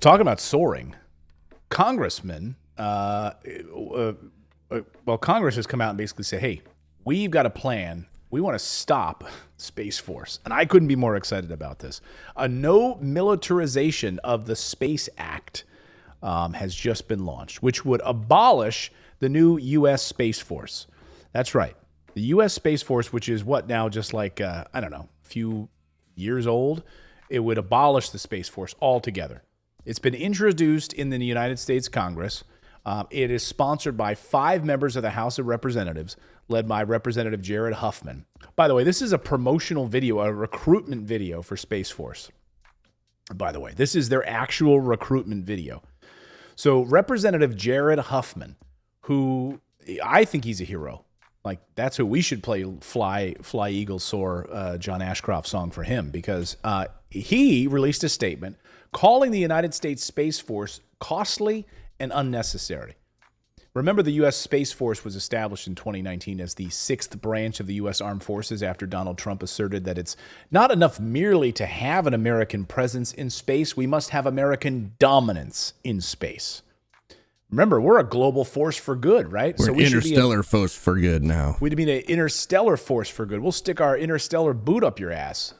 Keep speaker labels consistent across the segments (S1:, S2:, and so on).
S1: Talking about soaring, Congressman, Congress has come out and basically said, hey, we've got a plan. We want to stop Space Force. And I couldn't be more excited about this. A no militarization of the Space Act has just been launched, which would abolish the new U.S. Space Force. That's right. The U.S. Space Force, which is what now, just like, a few years old, it would abolish the Space Force altogether. It's been introduced in the United States Congress. It is sponsored by 5 members of the House of Representatives, led by Representative Jared Huffman. By the way, this is a promotional video, a recruitment video for Space Force. By the way, this is their actual recruitment video. So Representative Jared Huffman, who I think he's a hero. Like, that's who we should play Fly Eagle Soar, John Ashcroft song for him, because he released a statement calling the United States Space Force costly and unnecessary. Remember, the U.S. Space Force was established in 2019 as the 6th branch of the U.S. Armed Forces after Donald Trump asserted that it's not enough merely to have an American presence in space. We must have American dominance in space. Remember, we're a global force for good, right?
S2: We're interstellar force for good now.
S1: We'd be an interstellar force for good. We'll stick our interstellar boot up your ass.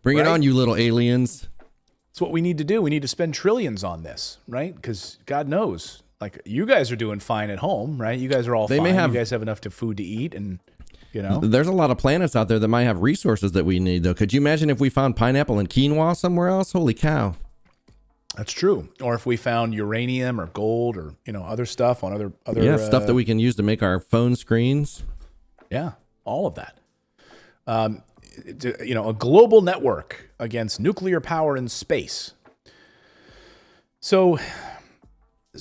S2: Bring it on, you little aliens.
S1: That's what we need to do. We need to spend trillions on this, right? Because God knows, like, you guys are doing fine at home, right? You guys are all fine. You guys have enough food to eat, and
S2: there's a lot of planets out there that might have resources that we need, though. Could you imagine if we found pineapple and quinoa somewhere else? Holy cow!
S1: That's true. Or if we found uranium or gold or other stuff on other
S2: stuff that we can use to make our phone screens.
S1: Yeah, all of that. A global network against nuclear power in space. So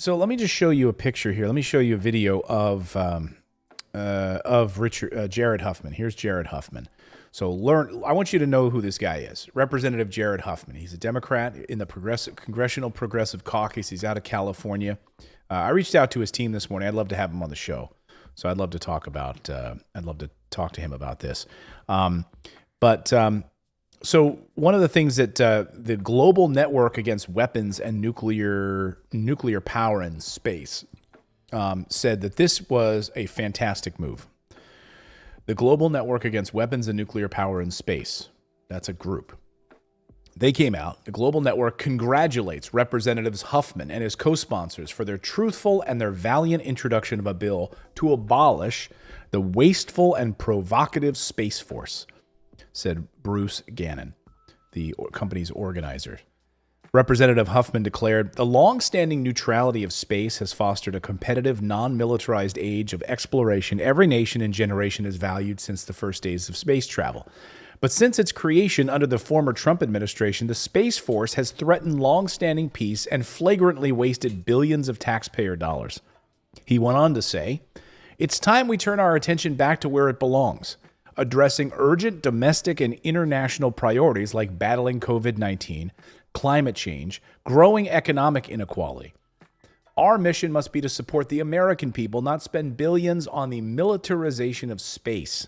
S1: let me just show you a picture here. Let me show you a video of Jared Huffman. Here's Jared Huffman. So I want you to know who this guy is. Representative Jared Huffman. He's a Democrat in the Congressional Progressive Caucus. He's out of California. I reached out to his team this morning. I'd love to have him on the show. So I'd love to talk to him about this. So one of the things that the Global Network Against Weapons and Nuclear Power in Space said that this was a fantastic move. The Global Network Against Weapons and Nuclear Power in Space, that's a group. They came out. The Global Network congratulates Representatives Huffman and his co-sponsors for their truthful and their valiant introduction of a bill to abolish the wasteful and provocative Space Force, said Bruce Gannon, the company's organizer. Representative Huffman declared, the long-standing neutrality of space has fostered a competitive, non-militarized age of exploration every nation and generation has valued since the first days of space travel. But since its creation under the former Trump administration, the Space Force has threatened long-standing peace and flagrantly wasted billions of taxpayer dollars. He went on to say, it's time we turn our attention back to where it belongs, addressing urgent domestic and international priorities like battling COVID-19, climate change, growing economic inequality. Our mission must be to support the American people, not spend billions on the militarization of space.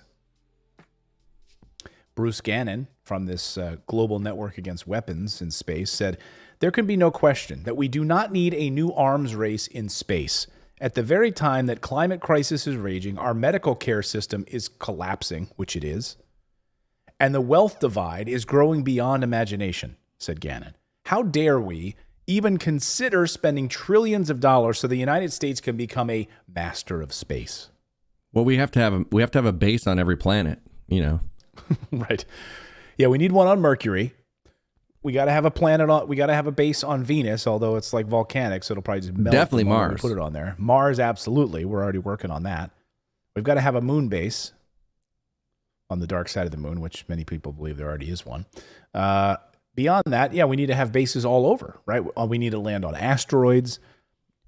S1: Bruce Gannon from this Global Network Against Weapons in Space said, there can be no question that we do not need a new arms race in space. At the very time that climate crisis is raging, our medical care system is collapsing, which it is, and the wealth divide is growing beyond imagination, said Gannon. How dare we even consider spending trillions of dollars so the United States can become a master of space?
S2: Well, we have to have a base on every planet,
S1: Right. Yeah, we need one on Mercury. We got to have a planet on. We got to have a base on Venus, although it's like volcanic, so it'll probably just melt.
S2: Definitely Mars.
S1: Put it on there. Mars, absolutely. We're already working on that. We've got to have a moon base on the dark side of the moon, which many people believe there already is one. Beyond that, yeah, we need to have bases all over, right? We need to land on asteroids.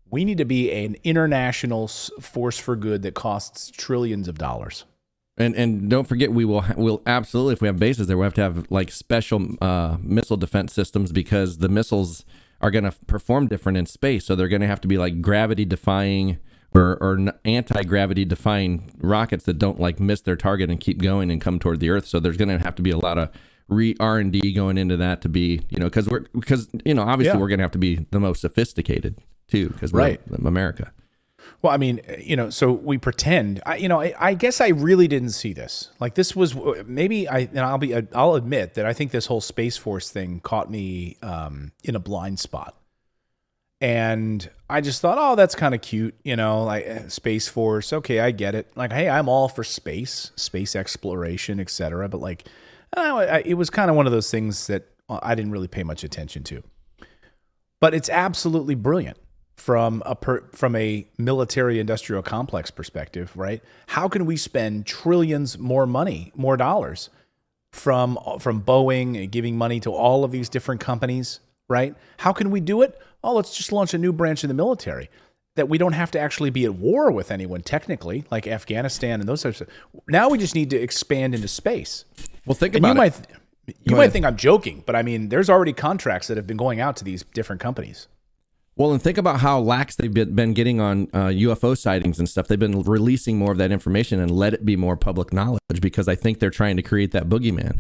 S1: We need to be an international force for good that costs trillions of dollars.
S2: And don't forget, we'll absolutely, if we have bases there, we'll have to have like special missile defense systems, because the missiles are going to perform different in space. So they're going to have to be like gravity defying or anti-gravity defying rockets that don't like miss their target and keep going and come toward the Earth. So there's going to have to be a lot of R&D going into that to be, because obviously we're going to have to be the most sophisticated too, because we're America.
S1: Well, I mean, so we pretend. I guess I really didn't see this. Like, this was maybe I'll admit that I think this whole Space Force thing caught me in a blind spot, and I just thought, oh, that's kind of cute, like Space Force. Okay, I get it. Like, hey, I'm all for space exploration, etc. But like, it was kind of one of those things that I didn't really pay much attention to. But it's absolutely brilliant. From a military industrial complex perspective, right? How can we spend trillions more dollars from Boeing giving money to all of these different companies, right? How can we do it? Oh, let's just launch a new branch in the military that we don't have to actually be at war with anyone technically, like Afghanistan and those types of. Now we just need to expand into space.
S2: Well, think about it.
S1: You might think I'm joking, but I mean, there's already contracts that have been going out to these different companies.
S2: Well, and think about how lax they've been getting on UFO sightings and stuff. They've been releasing more of that information and let it be more public knowledge because I think they're trying to create that boogeyman.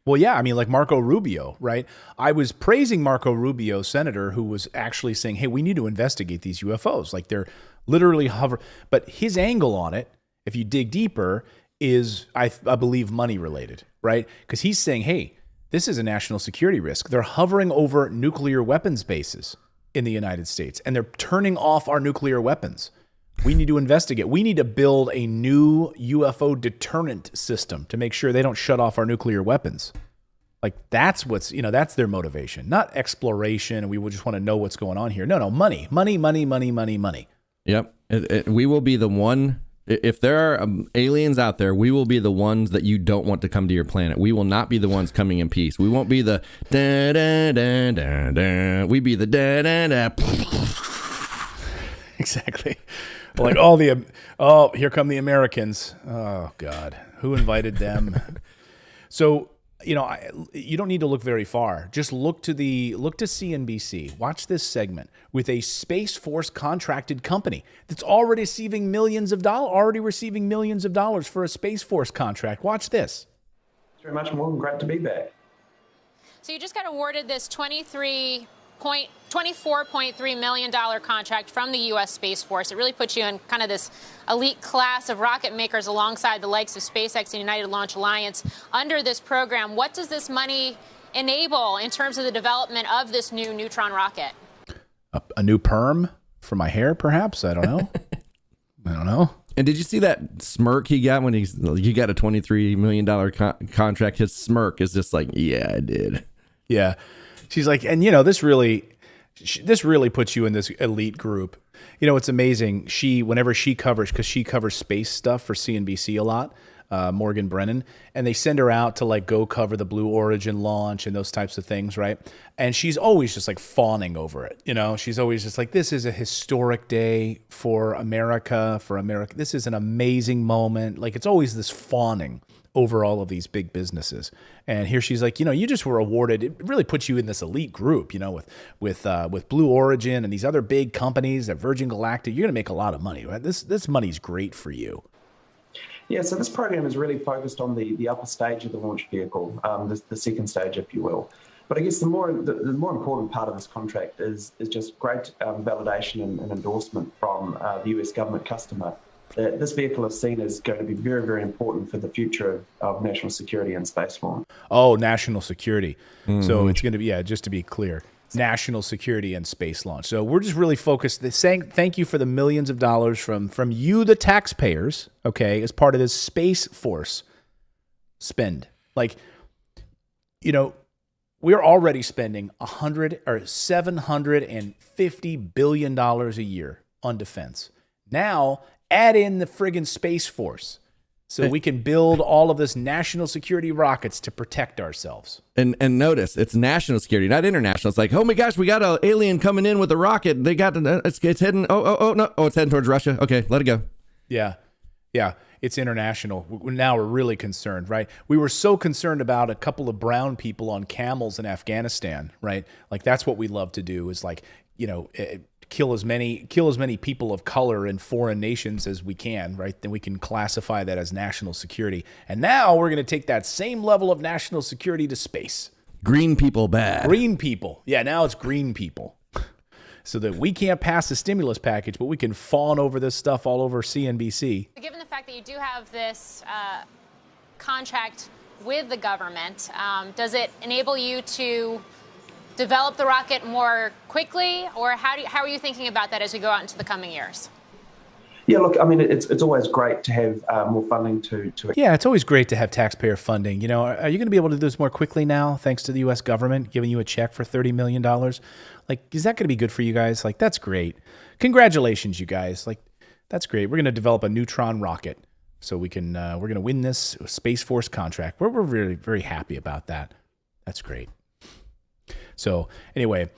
S1: Well, yeah, I mean, like Marco Rubio, right? I was praising Marco Rubio, senator, who was actually saying, hey, we need to investigate these UFOs. Like, they're literally But his angle on it, if you dig deeper, is, I believe, money related, right? Because he's saying, hey, this is a national security risk. They're hovering over nuclear weapons bases in the United States, and they're turning off our nuclear weapons. We need to investigate. We need to build a new UFO deterrent system to make sure they don't shut off our nuclear weapons. Like, that's what's, that's their motivation, not exploration. And we will just want to know what's going on here. No, money.
S2: Yep. We will be the one. If there are aliens out there, we will be the ones that you don't want to come to your planet. We will not be the ones coming in peace. We won't be the da da da da da. We be the da da da.
S1: Exactly. Like here come the Americans. Oh God, who invited them? So you don't need to look very far. Just look to CNBC. Watch this segment with a Space Force contracted company that's already receiving millions of dollars for a Space Force contract. Watch this.
S3: It's very much more than great to be back.
S4: So you just got awarded this $24.3 million contract from the U.S. Space Force. It really puts you in kind of this elite class of rocket makers alongside the likes of SpaceX and United Launch Alliance. Under this program, what does this money enable in terms of the development of this new neutron rocket?
S1: A new perm for my hair, perhaps? I don't know.
S2: And did you see that smirk he got when he got a $23 million contract? His smirk is just like, yeah, I did.
S1: Yeah. She's like, and this really puts you in this elite group. It's amazing. Whenever she covers, because she covers space stuff for CNBC a lot, Morgan Brennan, and they send her out to like go cover the Blue Origin launch and those types of things, right? And she's always just like fawning over it. She's always just like, this is a historic day for America. This is an amazing moment. Like, it's always this fawning over all of these big businesses. And here she's like, you just were awarded. It really puts you in this elite group, with Blue Origin and these other big companies at Virgin Galactic. You're going to make a lot of money, right? This money's great for you.
S3: Yeah, so this program is really focused on the upper stage of the launch vehicle, the second stage, if you will. But I guess the more important part of this contract is just great validation and endorsement from the US government customer. This vehicle is seen as going to be very, very important for the future of national security and space launch.
S1: Oh, national security. Mm-hmm. So it's going to be, just to be clear, national security and space launch. So we're just really focused, saying thank you for the millions of dollars from you, the taxpayers, okay, as part of this Space Force spend. Like, we're already spending $750 billion a year on defense. Now, add in the friggin' Space Force so we can build all of this national security rockets to protect ourselves.
S2: And notice, it's national security, not international. It's like, oh my gosh, we got an alien coming in with a rocket. They got it's heading. Oh no, it's heading towards Russia. Okay, let it go.
S1: Yeah, it's international. Now we're really concerned, right? We were so concerned about a couple of brown people on camels in Afghanistan, right? Like, that's what we love to do, is like, kill as many people of color in foreign nations as we can, right? Then we can classify that as national security. And now we're going to take that same level of national security to space.
S2: Green people bad.
S1: Green people. Yeah, now it's green people. So that we can't pass the stimulus package, but we can fawn over this stuff all over CNBC.
S4: Given the fact that you do have this contract with the government, does it enable you to develop the rocket more quickly, or how are you thinking about that as we go out into the coming years?
S3: Yeah, look, I mean, it's always great to have more funding to.
S1: Yeah, it's always great to have taxpayer funding. You know, are you going to be able to do this more quickly now, thanks to the U.S. government giving you a check for $30 million? Like, is that going to be good for you guys? Like, that's great. Congratulations, you guys. Like, that's great. We're going to develop a neutron rocket, so we can. We're going to win this Space Force contract. We're really very happy about that. That's great. So anyway,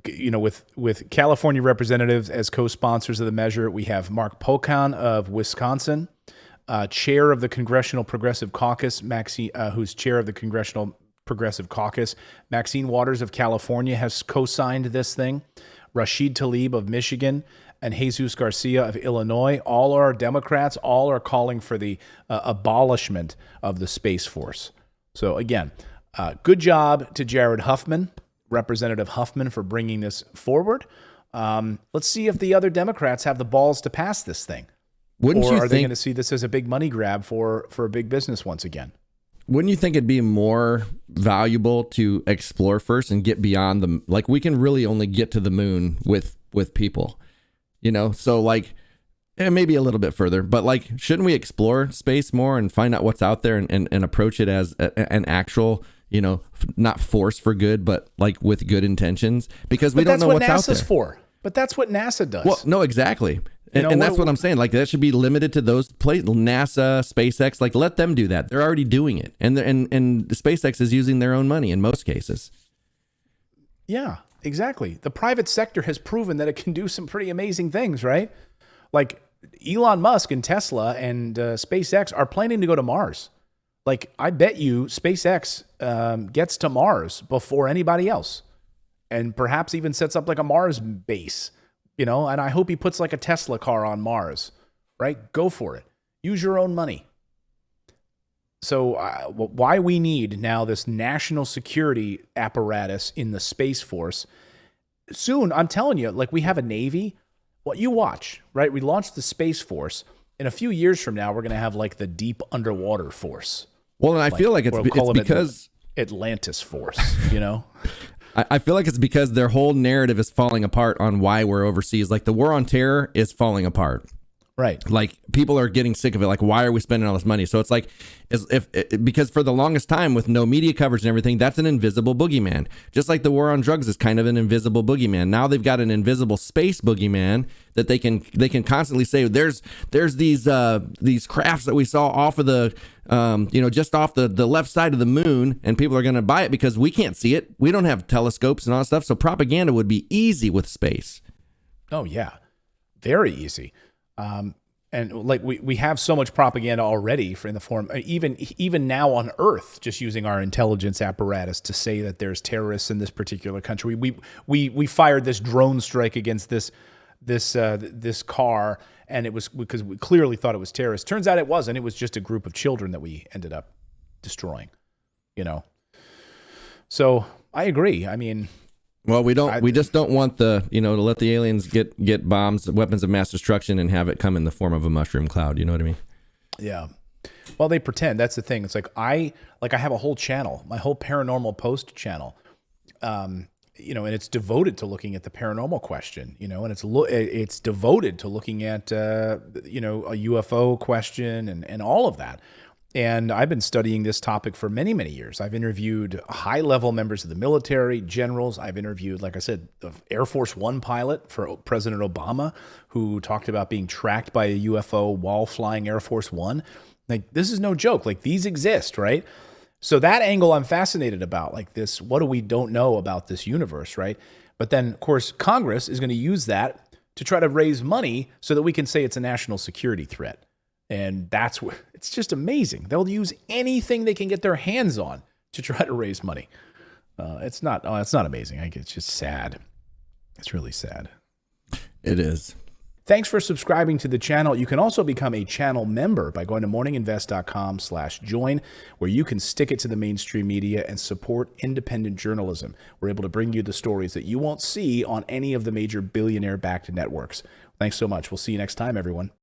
S1: you know, with California representatives as co-sponsors of the measure, we have Mark Pocan of Wisconsin, chair of the Congressional Progressive Caucus, who's chair of the Congressional Progressive Caucus. Maxine Waters of California has co-signed this thing. Rashid Tlaib of Michigan and Jesus Garcia of Illinois, all are Democrats, all are calling for the abolishment of the Space Force. So again, good job to Jared Huffman, Representative Huffman, for bringing this forward. Let's see if the other Democrats have the balls to pass this thing.
S2: Wouldn't
S1: or
S2: you
S1: are they
S2: think,
S1: going to see this as a big money grab for a big business once again?
S2: Wouldn't you think it'd be more valuable to explore first and get beyond the, like, we can really only get to the moon with people, you know? So like, maybe a little bit further, but like, shouldn't we explore space more and find out what's out there and approach it as an actual, you know, not force for good, but like with good intentions, because we don't know what's out there.
S1: That's what NASA's for. But that's what NASA does.
S2: Well, no, exactly. And that's what I'm saying. Like, that should be limited to those places. NASA, SpaceX, like, let them do that. They're already doing it. And SpaceX is using their own money in most cases.
S1: Yeah, exactly. The private sector has proven that it can do some pretty amazing things, right? Like, Elon Musk and Tesla and SpaceX are planning to go to Mars. Like, I bet you SpaceX gets to Mars before anybody else, and perhaps even sets up like a Mars base, you know, and I hope he puts like a Tesla car on Mars, right? Go for it. Use your own money. So why we need now this national security apparatus in the Space Force. Soon, I'm telling you, like, we have a Navy. What you watch, right? We launched the Space Force. In a few years from now, we're going to have like the deep underwater force.
S2: Well, and I feel like it's because
S1: Atlantis force, you know?
S2: I feel like it's because their whole narrative is falling apart on why we're overseas. Like, the war on terror is falling apart.
S1: Right.
S2: Like, people are getting sick of it. Like, why are we spending all this money? So it's like, because for the longest time with no media coverage and everything, that's an invisible boogeyman. Just like the war on drugs is kind of an invisible boogeyman. Now they've got an invisible space boogeyman that they can constantly say, there's these crafts that we saw off of the just off the left side of the moon, and people are going to buy it because we can't see it. We don't have telescopes and all that stuff. So propaganda would be easy with space.
S1: Oh yeah, very easy. And like we have so much propaganda already in the form, even now on Earth, just using our intelligence apparatus to say that there's terrorists in this particular country. We fired this drone strike against this car, and it was because we clearly thought it was terrorists. Turns out it wasn't. It was just a group of children that we ended up destroying, you know. So I agree. I mean,
S2: well, we just don't want to let the aliens get bombs, weapons of mass destruction, and have it come in the form of a mushroom cloud. You know what I mean?
S1: Yeah. Well, they pretend. That's the thing. It's like I have a whole channel, my whole Paranormal Post channel, and it's devoted to looking at the paranormal question, and it's devoted to looking at a UFO question and all of that. And I've been studying this topic for many, many years. I've interviewed high-level members of the military, generals. I've interviewed, like I said, the Air Force One pilot for President Obama, who talked about being tracked by a UFO while flying Air Force One. Like, this is no joke. Like, these exist, right? So that angle I'm fascinated about, like this, what do we don't know about this universe, right? But then, of course, Congress is going to use that to try to raise money so that we can say it's a national security threat. And that's what, it's just amazing. They'll use anything they can get their hands on to try to raise money. It's not amazing. It's just sad. It's really sad.
S2: It is.
S1: Thanks for subscribing to the channel. You can also become a channel member by going to morninginvest.com/join, where you can stick it to the mainstream media and support independent journalism. We're able to bring you the stories that you won't see on any of the major billionaire-backed networks. Thanks so much. We'll see you next time, everyone.